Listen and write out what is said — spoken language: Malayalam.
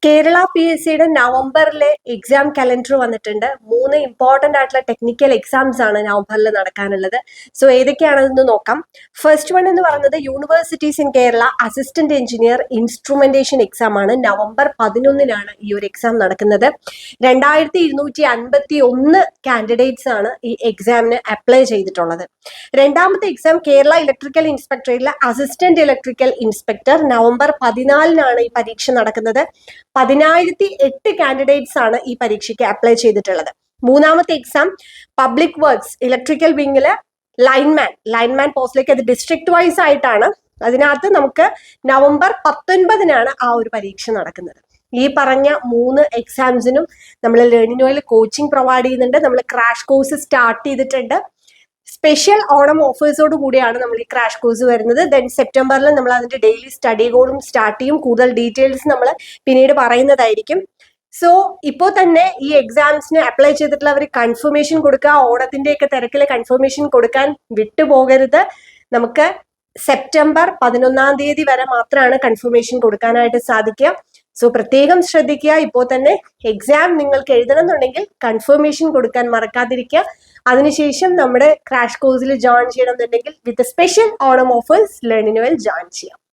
കേരള PSCയുടെ നവംബറിലെ എക്സാം കലണ്ടർ വന്നിട്ടുണ്ട്. 3 ഇമ്പോർട്ടന്റ് ആയിട്ടുള്ള ടെക്നിക്കൽ എക്സാംസ് ആണ് നവംബറിൽ നടക്കാനുള്ളത്. സോ ഏതൊക്കെയാണെന്ന് നോക്കാം. ഫസ്റ്റ് വൺ എന്ന് പറയുന്നത് universities in Kerala assistant engineer instrumentation exam ആണ്. നവംബർ 11-നാണ് ഈ ഒരു എക്സാം നടക്കുന്നത്. 2251 കാൻഡിഡേറ്റ്സ് ആണ് ഈ എക്സാമിന് അപ്ലൈ ചെയ്തിട്ടുള്ളത്. രണ്ടാമത്തെ എക്സാം കേരള ഇലക്ട്രിക്കൽ ഇൻസ്പെക്ടറേറ്റിലെ അസിസ്റ്റന്റ് ഇലക്ട്രിക്കൽ ഇൻസ്പെക്ടർ. നവംബർ 14-നാണ് ഈ പരീക്ഷ നടക്കുന്നത്. 1008 കാൻഡിഡേറ്റ്സ് ആണ് ഈ പരീക്ഷയ്ക്ക് അപ്ലൈ ചെയ്തിട്ടുള്ളത്. മൂന്നാമത്തെ എക്സാം പബ്ലിക് വർക്ക്സ് ഇലക്ട്രിക്കൽ വിങ്ങില് ലൈൻമാൻ പോസ്റ്റിലേക്ക്, അത് ഡിസ്ട്രിക്ട് വൈസ് ആയിട്ടാണ്. അതിനകത്ത് നമുക്ക് നവംബർ 19-നാണ് ആ ഒരു പരീക്ഷ നടക്കുന്നത്. ഈ പറഞ്ഞ 3 എക്സാംസിനും നമ്മൾ ലേണിംഗ് ഓയിൽ കോച്ചിങ് പ്രൊവൈഡ് ചെയ്യുന്നുണ്ട്. നമ്മൾ ക്രാഷ് കോഴ്സ് സ്റ്റാർട്ട് ചെയ്തിട്ടുണ്ട്. സ്പെഷ്യൽ ഓണം ഓഫേഴ്സോട് കൂടിയാണ് നമ്മൾ ഈ ക്രാഷ് കോഴ്സ് വരുന്നത്. ദെൻ സെപ്റ്റംബറിൽ നമ്മൾ അതിന്റെ ഡെയിലി സ്റ്റഡി കോഡും സ്റ്റാർട്ട് ചെയ്യും. കൂടുതൽ ഡീറ്റെയിൽസ് നമ്മൾ പിന്നീട് പറയുന്നതായിരിക്കും. സോ ഇപ്പോൾ തന്നെ ഈ എക്സാംസിന് അപ്ലൈ ചെയ്തിട്ടുള്ളവർ കൺഫർമേഷൻ കൊടുക്കുക. ഓണത്തിന്റെ ഒക്കെ തിരക്കിൽ കൺഫർമേഷൻ കൊടുക്കാൻ വിട്ടുപോകരുത്. നമുക്ക് സെപ്റ്റംബർ 11-ാം തീയതി വരെ മാത്രമാണ് കൺഫർമേഷൻ കൊടുക്കാനായിട്ട് സാധിക്കുക. സോ പ്രത്യേകം ശ്രദ്ധിക്കുക. ഇപ്പോൾ തന്നെ എക്സാം നിങ്ങൾക്ക് എഴുതണം എന്നുണ്ടെങ്കിൽ കൺഫർമേഷൻ കൊടുക്കാൻ മറക്കാതിരിക്കുക. അതിനുശേഷം നമ്മുടെ ക്രാഷ് കോഴ്സിൽ ജോയിൻ ചെയ്യണം എന്നുണ്ടെങ്കിൽ with special Onam offers learning oil join ചെയ്യാം.